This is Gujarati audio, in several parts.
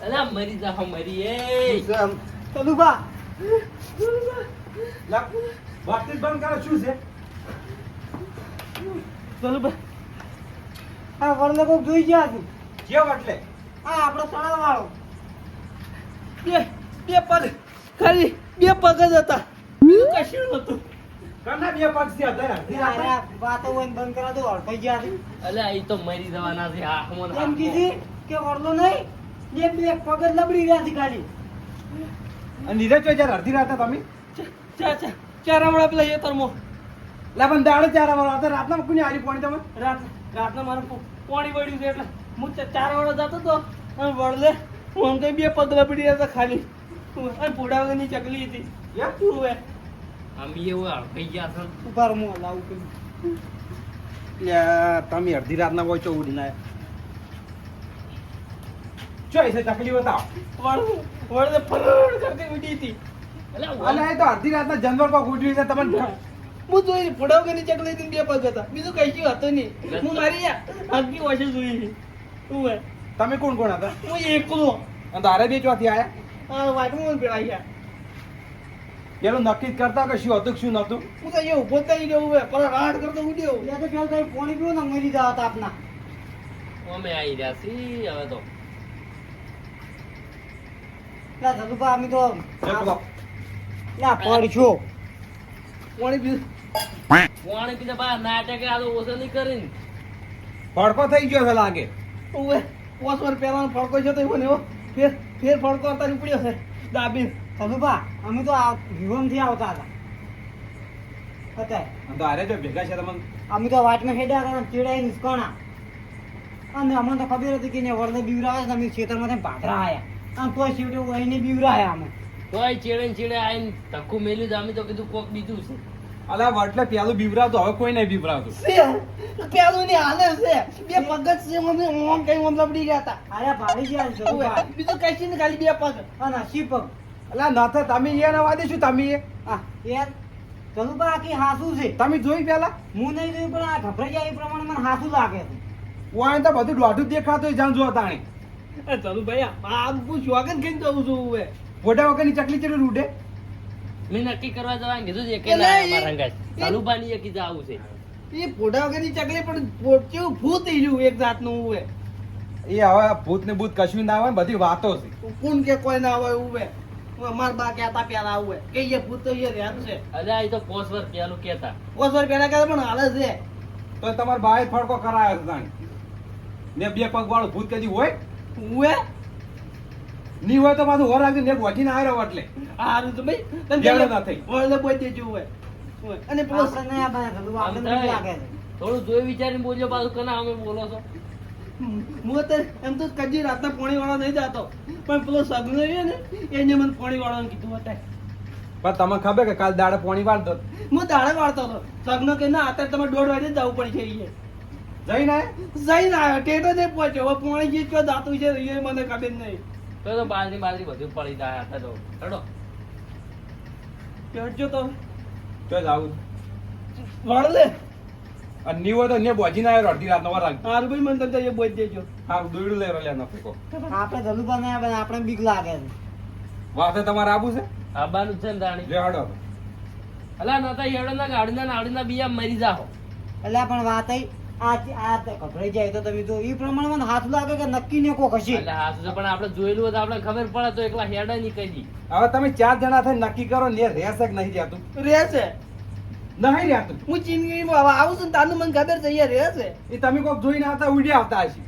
અલા મરી જા મરી એ ચલુબા વાતચીત બંધ કરો શું છે ચલુબા આ વરને કોક જોઈ ગયા છે કેવો એટલે આ આપણો તળાવ વાળો બે પગ ખાલી બે પગ જ હતા બીજું કશું નતું. કના બે પગ છે અરે વાતો હોય ને બંધ કરા દો અડકાઈ ગયા છે અલા એ તો મરી જવાના છે આખમાં ને એમ આખમાં. કીધી કે વરલો નહીં બે બે પગ જ લબડી રહ્યા છે ખાલી અને નીરજ જો જ્યારે અડધી રાતે તમે ચાર હમણાં પેલા એ તરમો લે પણ દાડે ચાર વાળા હતા રાતના કોની આલી પાણી તમે રાતના મારે પાણી વળ્યું છે એટલે હું 4 વાળો જતો હતો અને વળલે હું કઈ બે પગ લપડી રહ્યા હતા ખાલી અને પૂડા વગરની ચકલી હતી એમ? શું હે આમ એવું અડકાઈ ગયા છે. ઉભા રહો, હું લાવું કરું લે તમે અડધી રાતના હોય ચો ઉડીને આયા ચો એસે તકલીફ બતાવો વળલે ફરડ કરતી ઉડી હતી. અલે એ તો અડધી રાતના જાનવર કોક ઉડ્યું છે તમને હું જોઈ પૂડા વગરની ચકલી હતી ને બે પગ હતા બીજું કઈ હતું નહીં. હું મારી આગી વાશે જોઈ શું હે તમે કોણ કોણ હતા હું એકલો અને તારે બે ચોથી આયા વાટમાં પેલા ગયા. પેલું નક્કી જ કરતા કે શું હતું કે શું નતું હું તો અહીંયા ઉભો થઈ ગયો હવે પર રાડ કરતો ઉડ્યો. લે તો ચાલ તારી પાણી પીવો ને મરી જાવ તાપના અમે આવી રહ્યા છીએ હવે તો. લે ચલુબા અમે તો ચલો લે પડશો પાણી પીધા બા નાટક આ તો ઓછો નહીં કરીને ભડકો થઈ ગયો છે લાગે ઓવે 5 વાર પહેલાનો ફડકો છે તો એવો ને એવો ફેર ફડકો અત્યારે ઉપડ્યો છે દાબીન. ચલુબા અમે તો આ વિવમથી આવતા હતા અને તારે જો ભેગા છે તમને અમે તો વાટમાં હેડ્યા હતા ને ચીડાઈ નિષ્કોણા અને અમને તો ખબર હતી કે ને વરને બીવરાવે છે અમે ખેતરમાંથી ભાદરા આયા અને તોય છેવટે વહીને બીવરાયા અમે તોય ચેડે આવીને ધક્કું મેલ્યું તો અમે તો કીધું કોક બીજું છે. અલા વટલે પેલું બીવરાતું હવે કોઈ નહીં બીવરાતું પેલું ની હાલે છે બે પગ જ છે મને ઓમ કઈ ઓમ લબડી ગયા હતા. અરે ભારી ગયા છે ચલુબા બીજું કઈ છે ને ખાલી બે પગ. અને શી પગ અલા ના થાય તમે એના વાદે શું તમે એ આ યાર ચલુબા આખી હાસુ છે તમે જોઈ પેલા હું નહીં જોયું પણ આ ગભરાઈ જાય એ પ્રમાણે મને હાસુ લાગે છે વાણ તો બધું દોઢું દેખાતું જાણ જો તાણી ચાલુ ભાઈ આ હું સ્વાગત કરીને જઉં છું હવે. ફોટા વગરની ચકલી ચડે રૂડે મેં નક્કી કરવા જવાનું કીધું છે કે એટલે ના એ- અમારા રંગાજ ચાલુબાની એક જ આવું છે. એ પોઢા વગરની ચકલી પણ કેવું ભૂત થઈ ગયું એક જાતનું હોય. એ હવે ભૂત ને ભૂત કશું ના આવે ને બધી વાતો છે કોણ કે કોઈ ના હોય ઉવે માર બા કહેતા પેલા આવું કે એ ભૂત તો એ રહેતું છે અલ્યા એ તો 5 વાર પેલું કેતા. 5 વાર પહેલા કહેતા પણ હાલે છે તો તમારા બાએ ફડકો કરાયો છે તાણી ને બે પગ વાળું ભૂત કદી હોય ઉવે ની હોય તો પાછું હોર રાખી ને ગોઠીને આવ્યો એટલે હારું તો ભાઈ જાડો ના થઈ. વળલે બોઈ દેજો ઉવે અને પેલો આપણે નહીં આપણે ચલુબા આમ આપણે નહીં થાય. લાગે છે થોડું જોઈ વિચારીને બોલ્યો પાછું કના અમે બોલો છો. હું તો એમ તો કદી રાતના પાણી વાળા નહીં જાતો પણ પેલો સગનો છે ને એને મને પાણી વાળવાનું કીધું હતા પણ તમને ખબર કે કાલ દાડે પોણી વાળ દો હું દાડે વાળતો હતો સગનો કે ના અત્યારે તમે 1:30 વાગે જ જવું પડશે અહીંયા જઈને જઈને આવ્યો ટેટો નહીં પહોંચ્યો હવે પાણી જે ચો દાતું છે એ મને ખબર નહીં તો બાજરી બધું પડી જાય હતા તો ચડો. ચડજો તો તો જ આવું વળલે અને ની હોય તો ને બોજીને આવ્યો અડધી રાતનો વાર રાખજો હારું ભાઈ મને તમને બોજ દેજો હા દોયડું લઈ રહ્યા ન ફેંકો આપણે ચલુબા નહીં આપણે આપણે બીક લાગે છે વાસે તમારે આવું છે આબાનું છે ને દાણી. લે હડો અલા નતા હેડોના ગાડીના બીયા મરી જાઓ. એટલે પણ વાત આઈ આ તો ગભરાઈ જાય તો તમે તો એ પ્રમાણે મને હાથ લાગે કે નક્કી ને કોક હશે એટલે હાસુ છે પણ આપણે જોયેલું હોય તો આપણે ખબર પડે તો એકલા હેડા નહીં કહી દી. હવે તમે 4 જણા થઈને નક્કી કરો ને રહેશે કે નહીં રહેતું રહેશે નહીં રહેતું હું ચીનગીરીમાં આવું છું ને તાનું મને ખબર છે અહીંયા રહેશે એ તમે કોક જોઈને આવતા ઉડ્યા આવતા હશે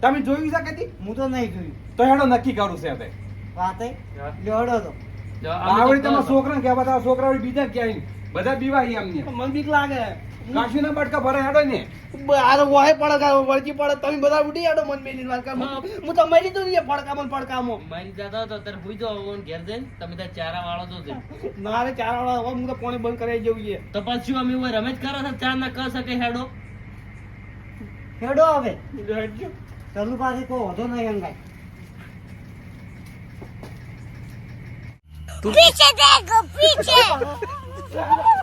તમે જોયું છે કદી હું તો નહીં જોયું તો હેડો નક્કી કરું છે હવે વાત આઈ લેવડો તો જો અમે તો આવડી તમારા કહો. છોકરાને કહેવા તારા છોકરા વળી બીજા ક્યાંય બધા બીવાય એમને મને બીક લાગે કાશી ના બટકા ભરે હેડો ને આ વાય પડકા વળકી પડે તમે બધા ઉડી આડો મન મેલી વાત કર હું તો મરી તો નહીં પડકામાં પડકામાં મારી જતા તો તારે હુઈ જાઓ હવે ઘેર જઈને તમે ત્યાં ચારા વાળો તો છે. મારે 4 વાળા હવે હું તો પાણી બંધ કરાવી જવું છે તો પછી અમે હોય રમેશ કરો છો ચા ના કર શકે હેડો. હેડો હવે હેડજો. ચલુ પાસે કોઈ વધો નહીં અંગાય पीछे देखो पीछे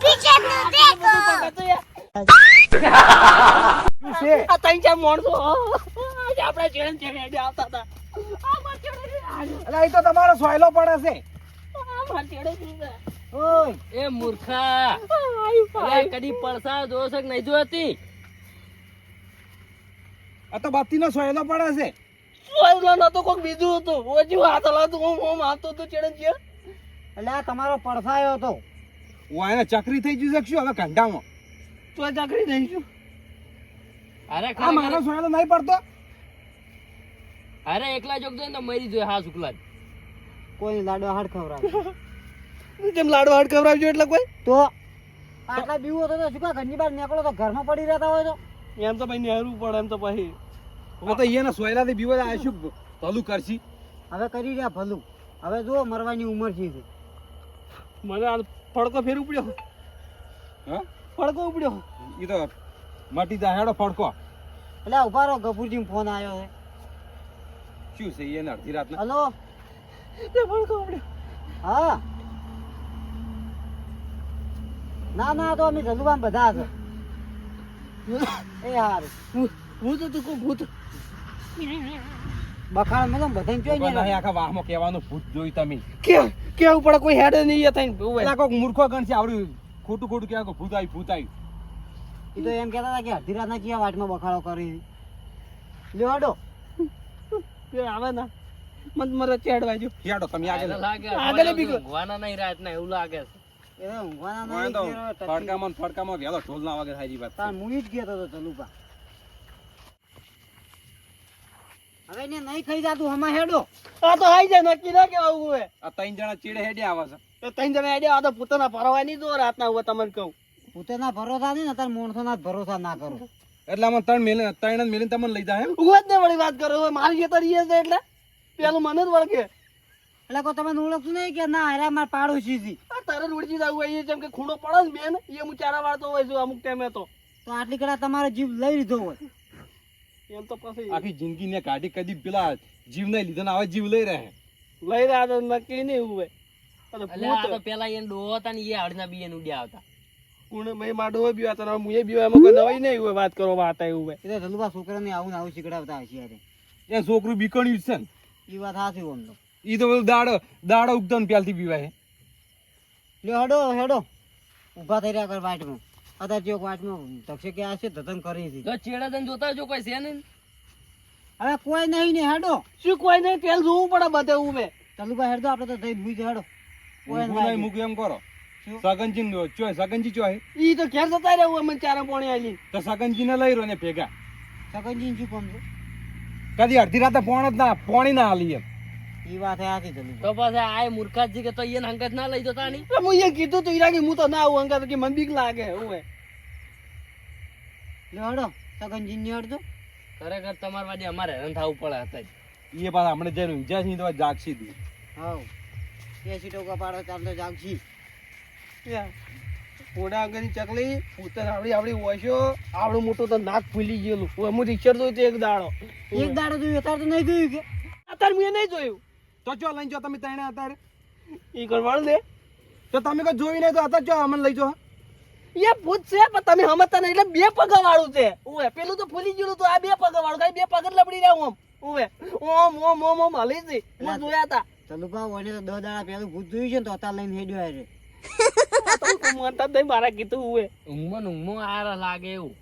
पीछे तो देखो શું છે આ ત્રણ ચાર માણસો આજે આપણા ચેડે ચેડે હેડે આવતા હતા. આ માર ચેડે રે, એટલે એ તો તમારો સોયલો પડે છે. આ માર ચેડે શું છે? ઓય એ મૂર્ખા અરે કદી પડસા જોયો છે કે નહીં જોતી? આ તો બત્તીનો સોયલો પડે છે. સોયલો નતો, કોક બીજું હતું. ઓછું હાથ હલાવતું, ઓમ હાલતો હતો ચેડે ચેડ. એટલે આ તમારો પડસાયો હતો. હું એને ચકરી થઈ ગયું છે કે શું હવે ઘંટામાં? તો ચાકરી દઈશું. અરે આ મારો સોયલો નહીં પડતો. અરે એકલા જોગતો ને તો મરી જોઈએ હા શુક્લા. કોઈ લાડો હાડ ખવડાવે કેમ લાડવા હાડ ખવડાવજો એટલે કોઈ? તો આટલા બીવું હતો તો શું કા ઘરની બહાર નીકળો તો ઘરમાં પડી રહેતા હોય તો એમ તો ભાઈ નેહરું પડે એમ તો પછી. હવે તો એના સોયલાથી બીવા આ શું ભલું કરશી? હવે કરી રહ્યા ભલું. હવે જુઓ મરવાની ઉંમર છે. મને આ ફડકો ફેર ઉપડ્યો. હા ફડકો ઉપડ્યો. એ તો મટી જાય હેડો ફડકો. એટલે ઉભા રહો, ગફુરજી ફોન આવ્યો છે. શું છે એને અડધી રાતના? હલો, તે ફડકો ઉપડ્યો. હા ના ના, તો અમે જલુબાન બધા છે. એ હારું ભૂત હતું, કોઈ ભૂત. બખાડ મેં બધાને જોઈ કોઈ નહીં, ને આખા વાહમાં કહેવાનું ભૂત જોઈ તમે. કેવું પડે, કોઈ હેડે નહીં એ થઈને ઉભે. પેલા કોઈક મૂર્ખો ગણ છે આવડ્યું ખોટું ખોટું કહેવા કે ભૂત આવી ભૂત આવી. એ તો એમ કહેતા હતા કે અડધી રાતના ક્યાં વાટમાં બખાડો કરી લ્યો હડો. એ આવે ના મત મરે ચેડવા જો. હેડો તમે આગળ. લાગે આગળ બી ગયો. ઊંઘવાના નહીં રાત ના એવું લાગે છે. એ ઊંઘવાના હું નહીં તો ગયો, ટચી. ફડકામાં વહેલો ઢોલ ના વાગે સારી વાત. તાર મુઈ જ ગયો તો ચલુપા. હવે એને નહીં ખાઈ જાતું હમા હેડો. આ તો આઈ જાય, નક્કી ના કેવા ઉભે. આ ત્રણ જણા ચેડે હેડે આવે છે. તો ત્રણ જણા હેડે આ તો પોતાના પરવા નહીં દો રાતના ઉભે તમને કહું. પોતાના ભરોસા નહીં ને તાર માણસોના જ ભરોસા ના કરો. એટલે આમાં ત્રણ મેલીને તમને લઈ જાય એમ? ઉભે જ ને વળી વાત કરો. હવે મારી ખેતર ઈ છે એટલે પેલું મને જ વળગે. એટલે કોઈ તમે ઓળખતું નહીં કે ના અરે મારા પાડોશી છે. આ તારે જ ઉડજી જવું હોય જેમ કે ખૂણો પડે ને બેન એ હું ચારા વાળતો હોય છું અમુક ટાઈમે તો. તો આટલી કડા તમારો જીવ લઈ લીધો હોય. એમ તો પછી આખી જિંદગી ને કાઢી કદી પેલા જીવ નહીં લીધો ને હવે જીવ લઈ રહે. લઈ રહ્યા તો નક્કી નહીં ઉભે. એટલે આ તો પેલા એને ડોહો હતા ને એ હળના બી એને ઉડ્યા આવતા. કુણે મેં માડો બીવા તો મુએ બીવા એમાં કોઈ નવાઈ નહીં હોય વાત કરો વાત આવી ઉભે. એ તો જલુબા છોકરાને આવું ને આવું શીખડાવતા હશે યાર. એ છોકરું બીકણ્યું છે ને. એ વાત સાચી આમ તો. ઈ તો પેલું દાડો ઉગતો ને પ્યાલથી પીવાય. લ્યો હડો હેડો. ઊભા થઈ રહ્યા કર વાટમાં. અત્યારે જો વાટમાં ધક્ષે કે હશે ધતન કરી હતી. જો ચેડા જઈને જોતા જો કોઈ છે નહીં. હવે કોઈ નહીં ને હેડો. શું કોઈ નહીં તેલ જોવું પડે બધે ઉભે. ચલુબા હેડો આપણે તો થઈ ભૂઈ હેડો. કોઈ ઊંઘું નહીં મૂક્યું એમ કરો. સગનજી ચોય ઈ તો ઘેર જતા રહેવું અમે ચારા પાણી આલી. તો સગનજી ને લઈ રહ્યો ને ભેગા. સકનજી શું કામ છે? કદી અડધી રાતે પોણી ના હાલી એમ. એ વાત સાચી ચલુબા. તો પછી આ મૂર્ખાજી કે તો એને હંગત ના લઈ જતા નહીં. હું એ કીધું તું ઈરાકી હું તો ના આવું અંગા કે મને બીક લાગે ઉભે. લ્યો હડો સકનજી ને હેડજો. ખરેખર તમારા વાડે અમારે હેરાન થવું પડે હતા. એ પાછા હમણાં જઈને ઊંઝા છે તો જાગશી દી. હાઉ 80% પાડો ચાલતો જાગશી. ઘોડા આગળની ચકલી ઉત્તર આવડી ઓછો આવડું મોટું તો નાક ફૂલી ગયેલું. હું રિક્ષર જોયું તો એક દાડો. એક દાડો જોયું અત્યારે તો નહીં જોયું કે. અત્યારે મેં નહીં જોયું. તો ચો લઈને જો તમે તણે અત્યારે. ઈ કરવાળ દે. તો તમે કોઈ જોઈ નહીં તો અત્યારે ચો અમને લઈ જો. એ ભૂત છે પણ તમે સમજતા નહીં એટલે બે પગા વાળું છે. ઉવે પેલું તો ફૂલી ગયેલું તો આ બે પગા વાળું ખાલી બે પગ જ લબડી રહ્યા ઓમ. ઉવે ઓમ ઓમ ઓમ ઓમ હલી છે. હું જોયા હતા. ચલુબા ઓને તો 10 દાડા પહેલું ભૂત જોયું છે ને તો અત્યારે લઈને હેડ્યો હારે. મનતા જ નહીં મારા કીધું ઉવે. ઊંઘમાં આરા લાગે એવું.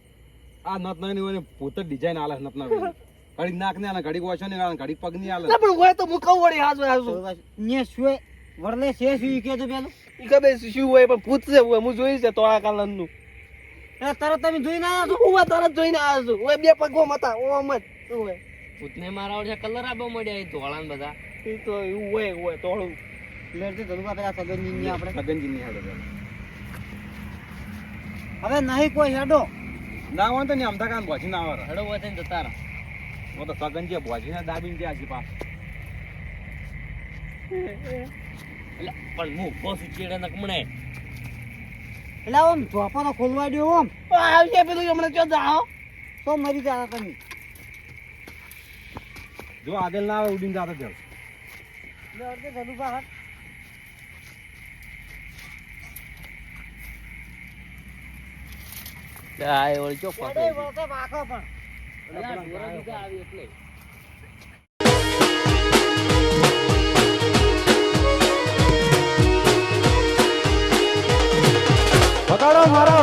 આ નત નહીં હોય પોતે ડિઝાઇન આલે નત ના ઘડી નાક ને આલે ઘડી ઓછો ને આલે ઘડી પગ ની આલે. ના પણ હોય તો હું કહું વળી હાજુ હાજુ. ચલુબા ને શું વરલે છે શું ઈ કહેજો પેલું. ઈ ખબર શું હોય પણ ભૂત છે ઉવે હું જોઈ છે તોળા કાલન નું. એટલે તરત તમે જોઈને આવ્યા છો. ઉવે તરત જોઈને આવ્યો છું. ઉવે બે પગ ઓમ હતા ઓમ જ. ઉવે ભૂતને મારા વડે કલર આપવા મળ્યા એ ધોળા ને બધા. ઈ તો એવું હોય તોળું. લેરથી ચલુબા પેલા સગનજી ને આપણે. સગનજી ની હેડો. હવે નહીં કોઈ હેડો. ના હોય તો ને અમથા કાન ભોજી ના આવે. હડો હોય ને જતા રહા. હું તો સગનજી ભોજી ને દાબીને ગયા છે પાસ. એટલે પણ હું બહુ ચેડે નકમણે. એટલે આમ ચોપો તો ખોલવા દો આમ. આવશે પેલું હમણાં ચો જાઓ. તો મરી જતા તમે. જો આગળ ના આવે ઉડીને જાતો જાવ. લેરથી ચલુબા હાથ. આ એ વળી ચો હેડે વળતે વાકો પણ. બગાડો મારા